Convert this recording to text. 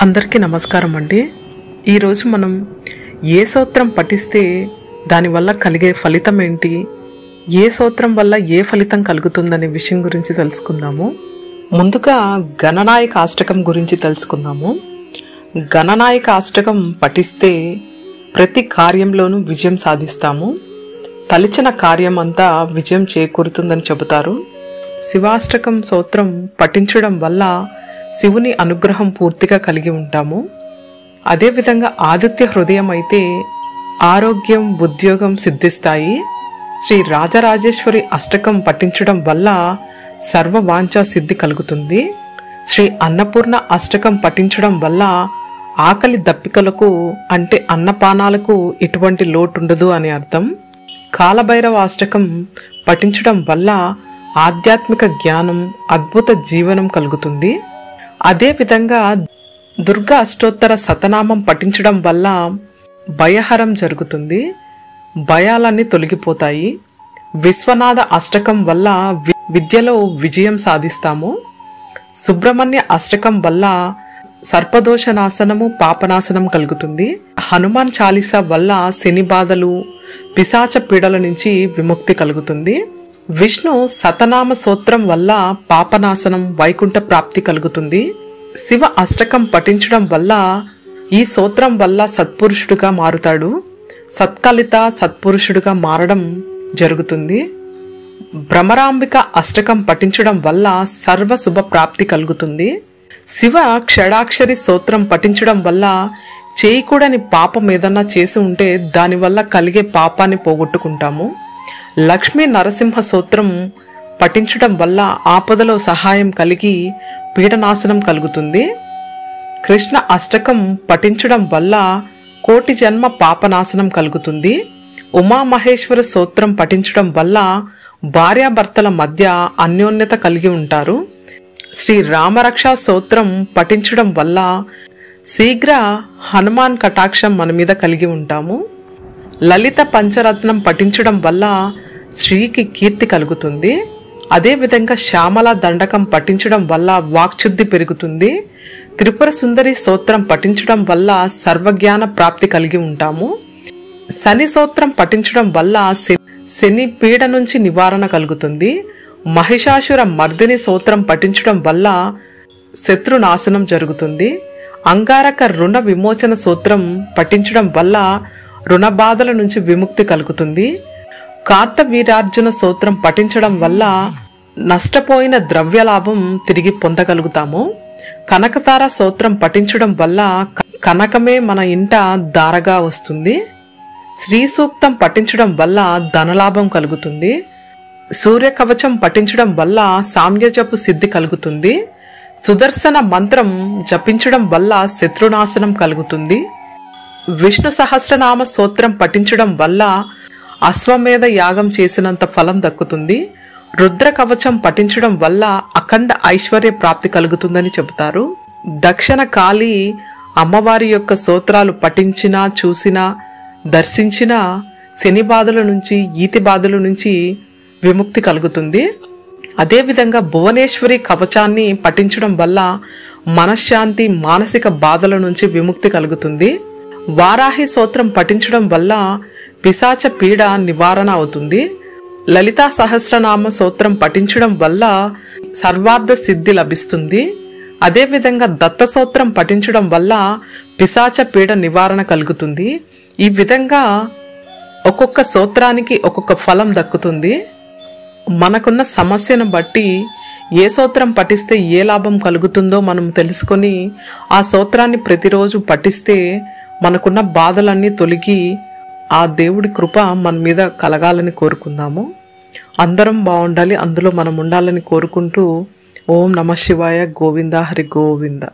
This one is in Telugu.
అందరికీ నమస్కారం అండి. ఈరోజు మనం ఏ స్తోత్రం పఠిస్తే దానివల్ల కలిగే ఫలితం ఏంటి, ఏ స్తోత్రం వల్ల ఏ ఫలితం కలుగుతుందనే విషయం గురించి తెలుసుకుందాము. ముందుగా గణనాయక అష్టకం గురించి తెలుసుకుందాము. గణనాయక అష్టకం పఠిస్తే ప్రతి కార్యంలోనూ విజయం సాధిస్తాము. తలిచిన కార్యం అంతా విజయం చేకూరుతుందని చెబుతారు. శివాష్టకం స్తోత్రం పఠించడం వల్ల శివుని అనుగ్రహం పూర్తిగా కలిగి ఉంటాము. అదేవిధంగా ఆదిత్య హృదయం అయితే ఆరోగ్యం, ఉద్యోగం సిద్ధిస్తాయి. శ్రీ రాజరాజేశ్వరి అష్టకం పఠించడం వల్ల సర్వ వాంఛా సిద్ధి కలుగుతుంది. శ్రీ అన్నపూర్ణ అష్టకం పఠించడం వల్ల ఆకలి దప్పికలకు అంటే అన్నపానాలకు ఎటువంటి లోటు ఉండదు అని అర్థం. కాలభైరవ అష్టకం పఠించడం వల్ల ఆధ్యాత్మిక జ్ఞానం, అద్భుత జీవనం కలుగుతుంది. అదేవిధంగా దుర్గా అష్టోత్తర శతనామం పఠించడం వల్ల భయహరం జరుగుతుంది, భయాలన్నీ తొలగిపోతాయి. విశ్వనాథ అష్టకం వల్ల విద్యలో విజయం సాధిస్తాము. సుబ్రహ్మణ్య అష్టకం వల్ల సర్పదోష నాశనము, పాపనాశనం కలుగుతుంది. హనుమాన్ చాలీసా వల్ల శని బాధలు, పిశాచ పీడల నుంచి విముక్తి కలుగుతుంది. విష్ణు శతనామ స్తోత్రం వల్ల పాపనాశనం, వైకుంఠ ప్రాప్తి కలుగుతుంది. శివ అష్టకం పఠించడం వల్ల ఈ స్తోత్రం వల్ల సత్పురుషుడుగా మారుతాడు. సత్కలిత సత్పురుషుడుగా మారడం జరుగుతుంది. భ్రమరాంబిక అష్టకం పఠించడం వల్ల సర్వ శుభ ప్రాప్తి కలుగుతుంది. శివ క్షడాక్షరి స్తోత్రం పఠించడం వల్ల చేయకూడని పాపం ఏదన్నా చేసి ఉంటే దానివల్ల కలిగే పాపాన్ని పోగొట్టుకుంటాము. లక్ష్మీ నరసింహ స్తోత్రం పఠించడం వల్ల ఆపదలో సహాయం కలిగి పీడనాశనం కలుగుతుంది. కృష్ణ అష్టకం పఠించడం వల్ల కోటి జన్మ పాపనాశనం కలుగుతుంది. ఉమామహేశ్వర స్తోత్రం పఠించడం వల్ల భార్యాభర్తల మధ్య అన్యోన్యత కలిగి ఉంటారు. శ్రీ రామరక్ష స్తోత్రం పఠించడం వల్ల శీఘ్ర హనుమాన్ కటాక్షం మన మీద కలిగి ఉంటాము. లలిత పంచరత్నం పఠించడం వల్ల శ్రీకి కీర్తి కలుగుతుంది. అదేవిధంగా శ్యామల దండకం పఠించడం వల్ల వాక్శుద్ధి పెరుగుతుంది. త్రిపుర సుందరి స్తోత్రం పఠించడం వల్ల సర్వజ్ఞాన ప్రాప్తి కలిగి ఉంటాము. శని స్తోత్రం పఠించడం వల్ల శని పీడ నుంచి నివారణ కలుగుతుంది. మహిషాసుర మర్దిని స్తోత్రం పఠించడం వల్ల శత్రునాశనం జరుగుతుంది. అంగారక రుణ విమోచన స్తోత్రం పఠించడం వల్ల రుణ బాధల నుంచి విముక్తి కలుగుతుంది. కార్తవీర్యార్జున స్తోత్రం పఠించడం వల్ల నష్టపోయిన ద్రవ్యలాభం తిరిగి పొందగలుగుతాము. కనకతార స్తోత్రం పఠించడం వల్ల కనకమే మన ఇంట దారగా వస్తుంది. శ్రీ సూక్తం పఠించడం వల్ల ధనలాభం కలుగుతుంది. సూర్య కవచం పఠించడం వల్ల సామ్యజపు సిద్ధి కలుగుతుంది. సుదర్శన మంత్రం జపించడం వల్ల శత్రునాశనం కలుగుతుంది. విష్ణు సహస్రనామ స్తోత్రం పఠించడం వల్ల అశ్వమేధ యాగం చేసినంత ఫలం దక్కుతుంది. రుద్ర కవచం పఠించడం వల్ల అఖండ ఐశ్వర్య ప్రాప్తి కలుగుతుందని చెబుతారు. దక్షిణ కాళీ అమ్మవారి యొక్క స్తోత్రాలు పఠించినా, చూసినా, దర్శించినా శని బాధల నుంచి, ఈతి బాధల నుంచి విముక్తి కలుగుతుంది. అదేవిధంగా భువనేశ్వరి కవచాన్ని పఠించడం వల్ల మనశ్శాంతి, మానసిక బాధల నుంచి విముక్తి కలుగుతుంది. వారాహి స్తోత్రం పఠించడం వల్ల పిశాచ పీడ నివారణ అవుతుంది. లలితా సహస్రనామ స్తోత్రం పఠించడం వల్ల సర్వార్థ సిద్ధి లభిస్తుంది. అదేవిధంగా దత్త స్తోత్రం పఠించడం వల్ల పిశాచ పీడ నివారణ కలుగుతుంది. ఈ విధంగా ఒక్కొక్క స్తోత్రానికి ఒక్కొక్క ఫలం దక్కుతుంది. మనకున్న సమస్యను బట్టి ఏ స్తోత్రం పఠిస్తే ఏ లాభం కలుగుతుందో మనం తెలుసుకొని ఆ స్తోత్రాన్ని ప్రతిరోజు పఠిస్తే మనకున్న బాధలన్నీ తొలగి ఆ దేవుడి కృప మన మీద కలగాలని కోరుకుందాము. అందరం బాగుండాలి, అందులో మనం ఉండాలని కోరుకుంటూ ఓం నమ శివాయ. గోవింద హరి గోవింద.